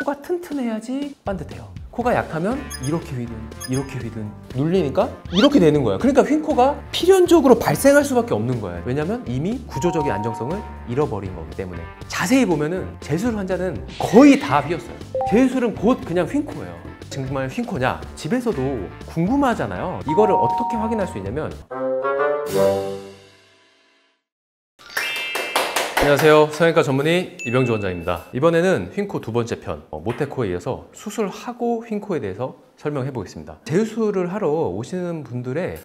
코가 튼튼해야지 반듯해요. 코가 약하면 이렇게 휘든 눌리니까 이렇게 되는 거야. 그러니까 휜코가 필연적으로 발생할 수밖에 없는 거예요. 왜냐면 이미 구조적인 안정성을 잃어버린 거기 때문에. 자세히 보면은 재수술 환자는 거의 다 휘었어요. 재수술은 곧 그냥 휜코예요. 정말 휜코냐? 집에서도 궁금하잖아요. 이거를 어떻게 확인할 수 있냐면, 안녕하세요. 성형외과 전문의 이병주 원장입니다. 이번에는 휜코 두 번째 편, 모태코에 이어서 수술하고 휜코에 대해서 설명해 보겠습니다. 재수술을 하러 오시는 분들의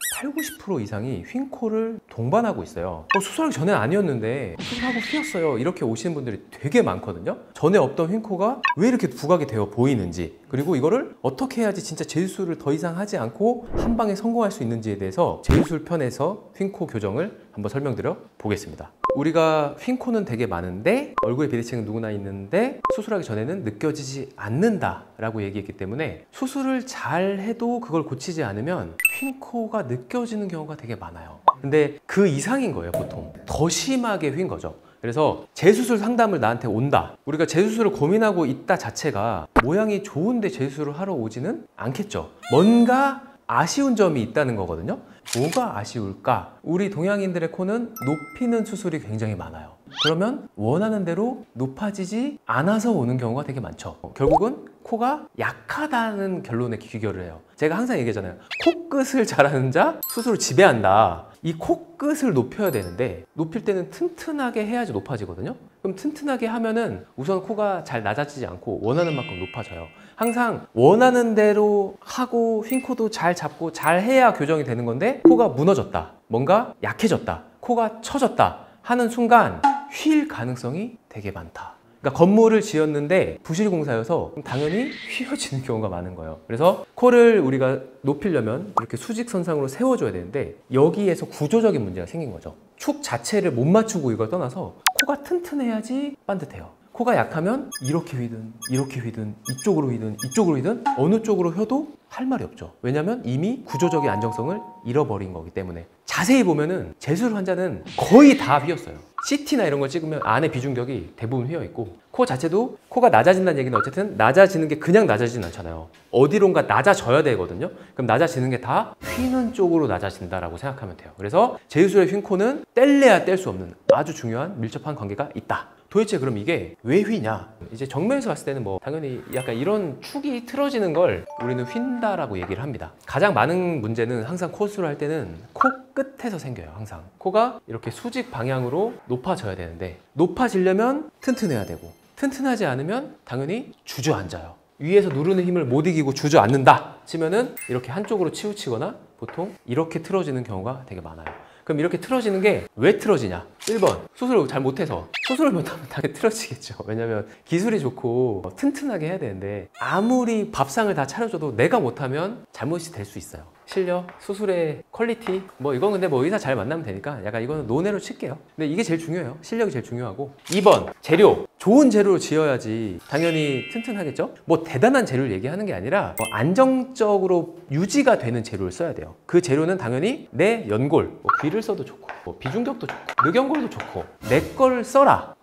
80~90% 이상이 휜코를 동반하고 있어요. 수술하기 전엔 아니었는데 수술하고 휘었어요, 이렇게 오시는 분들이 되게 많거든요. 전에 없던 휜코가 왜 이렇게 부각이 되어 보이는지, 그리고 이거를 어떻게 해야지 진짜 재수술을 더 이상 하지 않고 한 방에 성공할 수 있는지에 대해서 재수술 편에서 휜코 교정을 한번 설명드려 보겠습니다. 우리가 휜코는 되게 많은데 얼굴에 비대칭은 누구나 있는데 수술하기 전에는 느껴지지 않는다 라고 얘기했기 때문에 수술을 잘 해도 그걸 고치지 않으면 휜코가 느껴지는 경우가 되게 많아요. 근데 그 이상인 거예요. 보통 더 심하게 휜 거죠. 그래서 재수술 상담을 나한테 온다, 우리가 재수술을 고민하고 있다 자체가 모양이 좋은데 재수술을 하러 오지는 않겠죠. 뭔가 아쉬운 점이 있다는 거거든요. 뭐가 아쉬울까? 우리 동양인들의 코는 높이는 수술이 굉장히 많아요. 그러면 원하는 대로 높아지지 않아서 오는 경우가 되게 많죠. 결국은 코가 약하다는 결론에 귀결을 해요. 제가 항상 얘기하잖아요. 코끝을 잘하는 자 수술을 지배한다. 이 코끝을 높여야 되는데 높일 때는 튼튼하게 해야지 높아지거든요. 그럼 튼튼하게 하면은 우선 코가 잘 낮아지지 않고 원하는 만큼 높아져요. 항상 원하는 대로 하고 휜코도 잘 잡고 잘 해야 교정이 되는 건데, 코가 무너졌다, 뭔가 약해졌다, 코가 처졌다 하는 순간 휠 가능성이 되게 많다. 그러니까 건물을 지었는데 부실공사여서 당연히 휘어지는 경우가 많은 거예요. 그래서 코를 우리가 높이려면 이렇게 수직선상으로 세워줘야 되는데 여기에서 구조적인 문제가 생긴 거죠. 축 자체를 못 맞추고 이걸 떠나서 코가 튼튼해야지 반듯해요. 코가 약하면 이렇게 휘든 이쪽으로 휘든 어느 쪽으로 휘어도 할 말이 없죠. 왜냐면 이미 구조적인 안정성을 잃어버린 거기 때문에. 자세히 보면은 재수술 환자는 거의 다 휘었어요. CT나 이런 걸 찍으면 안에 비중격이 대부분 휘어 있고, 코 자체도 코가 낮아진다는 얘기는 어쨌든 낮아지는 게 그냥 낮아지진 않잖아요. 어디론가 낮아져야 되거든요. 그럼 낮아지는 게 다 휘는 쪽으로 낮아진다라고 생각하면 돼요. 그래서 재수술의 휜코는 뗄래야 뗄 수 없는 아주 중요한 밀접한 관계가 있다. 도대체 그럼 이게 왜 휘냐? 이제 정면에서 봤을 때는 뭐 당연히 약간 이런 축이 틀어지는 걸 우리는 휜다라고 얘기를 합니다. 가장 많은 문제는 항상 코 수술을 할 때는 코 끝에서 생겨요. 항상 코가 이렇게 수직 방향으로 높아져야 되는데, 높아지려면 튼튼해야 되고, 튼튼하지 않으면 당연히 주저앉아요. 위에서 누르는 힘을 못 이기고 주저앉는다 치면은 이렇게 한쪽으로 치우치거나 보통 이렇게 틀어지는 경우가 되게 많아요. 그럼 이렇게 틀어지는 게 왜 틀어지냐? 1번, 수술을 잘 못해서. 수술을 못하면 당연히 틀어지겠죠. 왜냐면 기술이 좋고 튼튼하게 해야 되는데 아무리 밥상을 다 차려줘도 내가 못하면 잘못이 될 수 있어요. 실력, 수술의 퀄리티, 뭐 이건 근데 뭐 의사 잘 만나면 되니까 약간 이거는 논외로 칠게요. 근데 이게 제일 중요해요. 실력이 제일 중요하고. 2번, 재료. 좋은 재료로 지어야지 당연히 튼튼하겠죠? 뭐 대단한 재료를 얘기하는 게 아니라 뭐 안정적으로 유지가 되는 재료를 써야 돼요. 그 재료는 당연히 내 연골, 뭐 귀를 써도 좋고, 뭐 비중격도 좋고, 늑연골도 좋고, 내 걸 써라.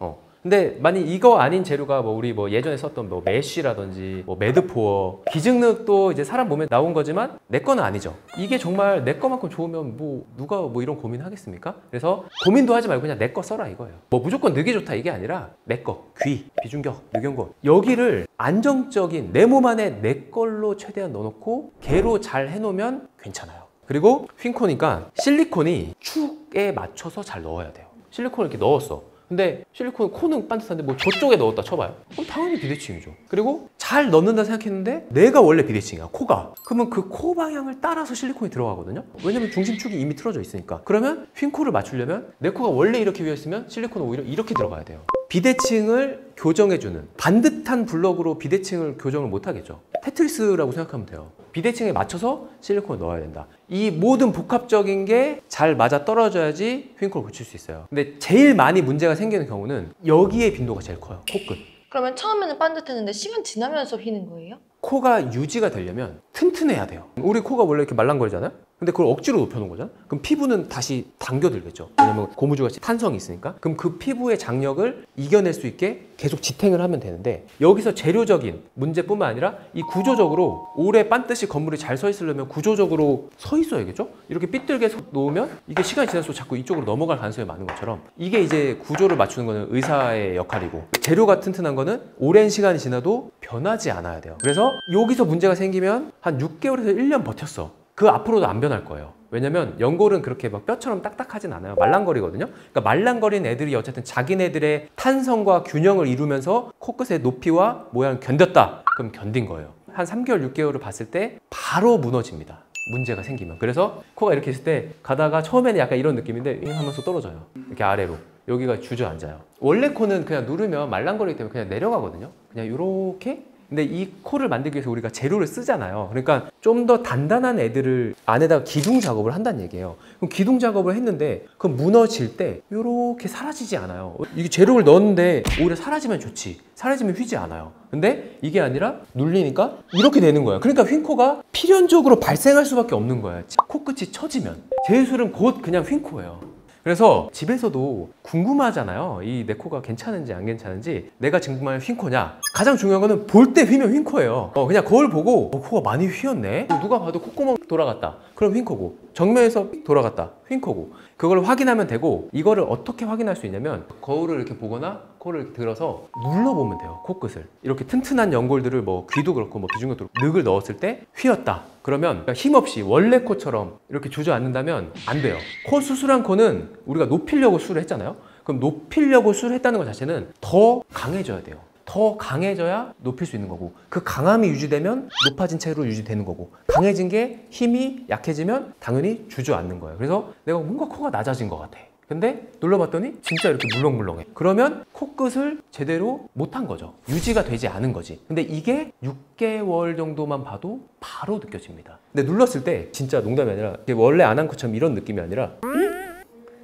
근데 만약 이거 아닌 재료가 뭐 우리 뭐 예전에 썼던 뭐 메쉬라든지 뭐 매드포어, 기증력도 이제 사람 몸에 나온 거지만 내 거는 아니죠. 이게 정말 내 거만큼 좋으면 뭐 누가 뭐 이런 고민 하겠습니까? 그래서 고민도 하지 말고 그냥 내 거 써라 이거예요. 뭐 무조건 늑이 좋다 이게 아니라 내 거, 귀, 비중격, 늑연골, 여기를 안정적인 내 몸 안에 내 걸로 최대한 넣어놓고 개로 잘 해놓으면 괜찮아요. 그리고 휜코니까 실리콘이 축에 맞춰서 잘 넣어야 돼요. 실리콘을 이렇게 넣었어. 근데 실리콘 코는 반듯한데 뭐 저쪽에 넣었다 쳐봐요. 그럼 당연히 비대칭이죠. 그리고 잘 넣는다 생각했는데 내가 원래 비대칭이야, 코가. 그러면 그 코 방향을 따라서 실리콘이 들어가거든요. 왜냐면 중심축이 이미 틀어져 있으니까. 그러면 휜코를 맞추려면 내 코가 원래 이렇게 비어있으면 실리콘은 오히려 이렇게 들어가야 돼요. 비대칭을 교정해주는, 반듯한 블럭으로 비대칭을 교정을 못하겠죠. 테트리스라고 생각하면 돼요. 비대칭에 맞춰서 실리콘을 넣어야 된다. 이 모든 복합적인 게 잘 맞아 떨어져야지 휜코를 고칠 수 있어요. 근데 제일 많이 문제가 생기는 경우는 여기에 빈도가 제일 커요. 코끝. 그러면 처음에는 반듯했는데 시간 지나면서 휘는 거예요? 코가 유지가 되려면 튼튼해야 돼요. 우리 코가 원래 이렇게 말랑거리잖아요. 근데 그걸 억지로 높여놓은 거잖아. 그럼 피부는 다시 당겨들겠죠. 왜냐면 고무줄같이 탄성이 있으니까. 그럼 그 피부의 장력을 이겨낼 수 있게 계속 지탱을 하면 되는데, 여기서 재료적인 문제뿐만 아니라 이 구조적으로 오래 반듯이 건물이 잘 서 있으려면 구조적으로 서 있어야겠죠. 이렇게 삐뚤게 놓으면 이게 시간이 지날수록 자꾸 이쪽으로 넘어갈 가능성이 많은 것처럼, 이게 이제 구조를 맞추는 거는 의사의 역할이고, 재료가 튼튼한 거는 오랜 시간이 지나도 변하지 않아야 돼요. 그래서 여기서 문제가 생기면 한 6개월에서 1년 버텼어. 그 앞으로도 안 변할 거예요. 왜냐면 연골은 그렇게 막 뼈처럼 딱딱하진 않아요. 말랑거리거든요. 그러니까 말랑거린 애들이 어쨌든 자기네들의 탄성과 균형을 이루면서 코끝의 높이와 모양을 견뎠다. 그럼 견딘 거예요. 한 3개월, 6개월을 봤을 때 바로 무너집니다. 문제가 생기면. 그래서 코가 이렇게 있을 때 가다가 처음에는 약간 이런 느낌인데 잉 하면서 떨어져요. 이렇게 아래로. 여기가 주저앉아요. 원래 코는 그냥 누르면 말랑거리기 때문에 그냥 내려가거든요. 그냥 이렇게. 근데 이 코를 만들기 위해서 우리가 재료를 쓰잖아요. 그러니까 좀 더 단단한 애들을 안에다가 기둥 작업을 한다는 얘기예요. 그럼 기둥 작업을 했는데 그 무너질 때 이렇게 사라지지 않아요. 이게 재료를 넣었는데 오히려 사라지면 좋지, 사라지면 휘지 않아요. 근데 이게 아니라 눌리니까 이렇게 되는 거예요. 그러니까 휜코가 필연적으로 발생할 수밖에 없는 거예요. 코끝이 처지면. 제술은 곧 그냥 휜코예요. 그래서 집에서도 궁금하잖아요. 이 내 코가 괜찮은지 안 괜찮은지, 내가 정말 휜코냐. 가장 중요한 거는 볼 때 휘면 휜코예요. 그냥 거울 보고 코가 많이 휘었네. 누가 봐도 콧구멍 돌아갔다. 그럼 휜코고, 정면에서 돌아갔다. 휜코고. 그걸 확인하면 되고, 이거를 어떻게 확인할 수 있냐면 거울을 이렇게 보거나 코를 이렇게 들어서 눌러보면 돼요. 코끝을. 이렇게 튼튼한 연골들을 뭐 귀도 그렇고 뭐 비중격도 늑을 넣었을 때 휘었다. 그러면 힘없이 원래 코처럼 이렇게 주저앉는다면 안 돼요. 코 수술한 코는 우리가 높이려고 수술을 했잖아요. 그럼 높이려고 수술을 했다는 것 자체는 더 강해져야 돼요. 더 강해져야 높일 수 있는 거고, 그 강함이 유지되면 높아진 채로 유지되는 거고, 강해진 게 힘이 약해지면 당연히 주저앉는 거예요. 그래서 내가 뭔가 코가 낮아진 것 같아. 근데 눌러봤더니 진짜 이렇게 물렁물렁해. 그러면 코끝을 제대로 못한 거죠. 유지가 되지 않은 거지. 근데 이게 6개월 정도만 봐도 바로 느껴집니다. 근데 눌렀을 때 진짜 농담이 아니라 원래 안 한 코처럼 이런 느낌이 아니라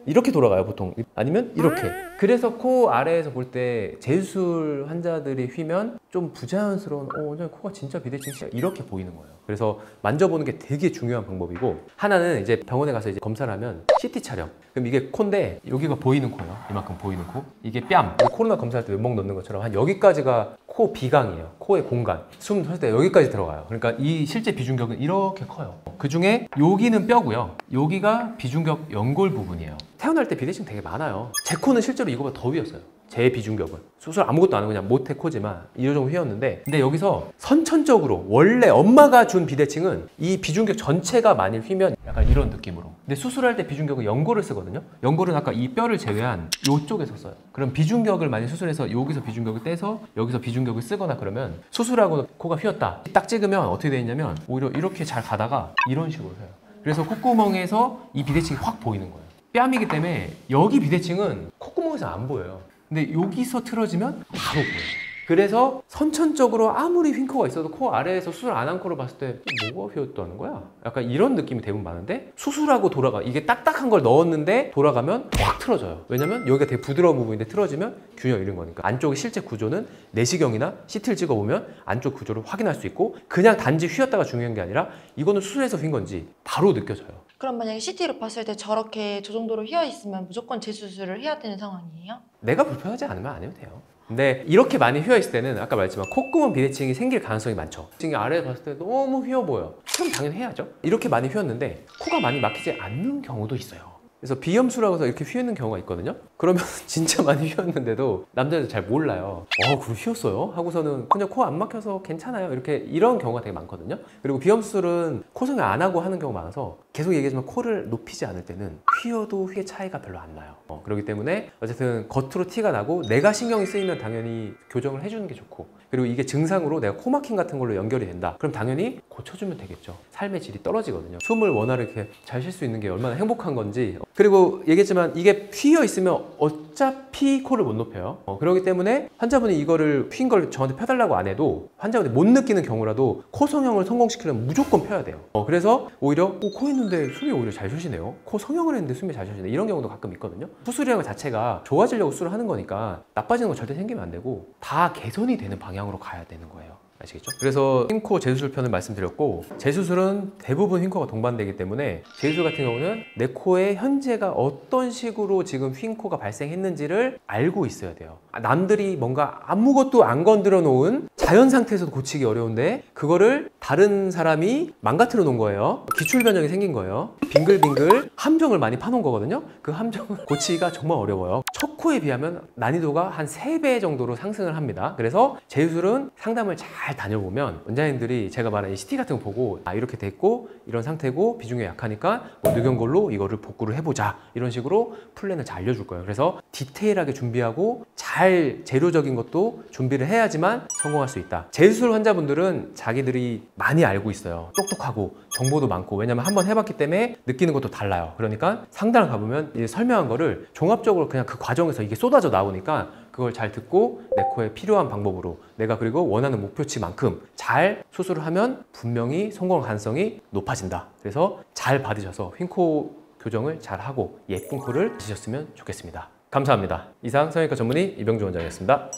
이렇게 돌아가요, 보통. 아니면 이렇게. 그래서 코 아래에서 볼 때 재수술 환자들이 휘면 좀 부자연스러운 원장님 코가 진짜 비대칭 이렇게 보이는 거예요. 그래서 만져보는 게 되게 중요한 방법이고, 하나는 이제 병원에 가서 이제 검사를 하면 CT 촬영. 그럼 이게 코인데 여기가 보이는 코예요. 이만큼 보이는 코. 이게 뺨. 코로나 검사할 때 면봉 넣는 것처럼 한 여기까지가 코 비강이에요. 코의 공간. 숨 쉴 때 여기까지 들어가요. 그러니까 이 실제 비중격은 이렇게 커요. 그 중에 여기는 뼈고요. 여기가 비중격 연골 부분이에요. 태어날 때 비대칭 되게 많아요. 제 코는 실제로 이거보다 더 휘었어요. 제 비중격은. 수술 아무것도 안 하고 그냥 모태 코지만 이 정도 휘었는데, 근데 여기서 선천적으로 원래 엄마가 준 비대칭은 이 비중격 전체가 많이 휘면 약간 이런 느낌으로. 근데 수술할 때 비중격은 연골을 쓰거든요. 연골은 아까 이 뼈를 제외한 이쪽에서 써요. 그럼 비중격을 많이 수술해서 여기서 비중격을 떼서 여기서 비중격을 쓰거나 그러면, 수술하고 코가 휘었다 딱 찍으면 어떻게 되어 있냐면 오히려 이렇게 잘 가다가 이런 식으로 해요. 그래서 콧구멍에서 이 비대칭이 확 보이는 거예요. 뺨이기 때문에 여기 비대칭은 콧구멍에서 안 보여요. 근데 여기서 틀어지면 바로 보여요. 그래서 선천적으로 아무리 휜코가 있어도 코 아래에서 수술 안 한 코를 봤을 때 뭐가 휘었다는 거야? 약간 이런 느낌이 대부분 많은데, 수술하고 돌아가, 이게 딱딱한 걸 넣었는데 돌아가면 확 틀어져요. 왜냐면 여기가 되게 부드러운 부분인데 틀어지면 균형 잃은 거니까. 안쪽의 실제 구조는 내시경이나 CT를 찍어보면 안쪽 구조를 확인할 수 있고, 그냥 단지 휘었다가 중요한 게 아니라 이거는 수술해서 휜 건지 바로 느껴져요. 그럼 만약에 CT를 봤을 때 저렇게 저 정도로 휘어 있으면 무조건 재수술을 해야 되는 상황이에요? 내가 불편하지 않으면 안 해도 돼요. 근데 이렇게 많이 휘어 있을 때는 아까 말했지만 콧구멍 비대칭이 생길 가능성이 많죠. 지금 아래에 봤을 때 너무 휘어 보여. 그럼 당연히 해야죠. 이렇게 많이 휘었는데 코가 많이 막히지 않는 경우도 있어요. 그래서 비염수라고 해서 이렇게 휘는 경우가 있거든요. 그러면 진짜 많이 휘었는데도 남자들 잘 몰라요. 그럼 휘었어요? 하고서는 그냥 코 안 막혀서 괜찮아요. 이런 경우가 되게 많거든요. 그리고 비염수술은 코 성형 안 하고 하는 경우가 많아서, 계속 얘기하지만 코를 높이지 않을 때는 휘어도 휘의 차이가 별로 안 나요. 그렇기 때문에 어쨌든 겉으로 티가 나고 내가 신경이 쓰이면 당연히 교정을 해주는 게 좋고, 그리고 이게 증상으로 내가 코막힘 같은 걸로 연결이 된다. 그럼 당연히 고쳐주면 되겠죠. 삶의 질이 떨어지거든요. 숨을 원활하게 이렇게 잘 쉴 수 있는 게 얼마나 행복한 건지. 그리고 얘기했지만 이게 휘어 있으면 어차피 코를 못 높여요. 그렇기 때문에 환자분이 이거를 휜 걸 저한테 펴달라고 안 해도, 환자분이 못 느끼는 경우라도 코 성형을 성공시키려면 무조건 펴야 돼요. 그래서 오히려 코 했는데 숨이 오히려 잘 쉬시네요. 코 성형을 했는데 숨이 잘 쉬시네. 이런 경우도 가끔 있거든요. 수술이라는 것 자체가 좋아지려고 수술을 하는 거니까 나빠지는 거 절대 생기면 안 되고 다 개선이 되는 방향으로 가야 되는 거예요. 아시겠죠? 그래서 휜코 재수술 편을 말씀드렸고, 재수술은 대부분 휜코가 동반되기 때문에 재수술 같은 경우는 내 코에 현재가 어떤 식으로 지금 휜코가 발생했는지를 알고 있어야 돼요. 남들이 뭔가 아무것도 안 건드려 놓은 자연 상태에서도 고치기 어려운데 그거를 다른 사람이 망가뜨려 놓은 거예요. 기출 변형이 생긴 거예요. 빙글빙글 함정을 많이 파놓은 거거든요. 그 함정을 고치기가 정말 어려워요. 첫 코에 비하면 난이도가 한 3배 정도로 상승을 합니다. 그래서 재수술은 상담을 잘 다녀보면 원장님들이 제가 말한 이 CT 같은 거 보고 이렇게 됐고 이런 상태고 비중에 약하니까 뭐 늑연골로 이거를 복구를 해보자, 이런 식으로 플랜을 잘 알려줄 거예요. 그래서 디테일하게 준비하고 잘 재료적인 것도 준비를 해야지만 성공할 수 있다. 재수술 환자분들은 자기들이 많이 알고 있어요. 똑똑하고 정보도 많고, 왜냐면 한번 해봤기 때문에 느끼는 것도 달라요. 그러니까 상담을 가보면 이 설명한 거를 종합적으로 그냥 그 과정에서 이게 쏟아져 나오니까 그걸 잘 듣고 내 코에 필요한 방법으로 내가 그리고 원하는 목표치만큼 잘 수술을 하면 분명히 성공 가능성이 높아진다. 그래서 잘 받으셔서 휜코 교정을 잘 하고 예쁜 코를 지셨으면 좋겠습니다. 감사합니다. 이상 성형외과 전문의 이병주 원장이었습니다.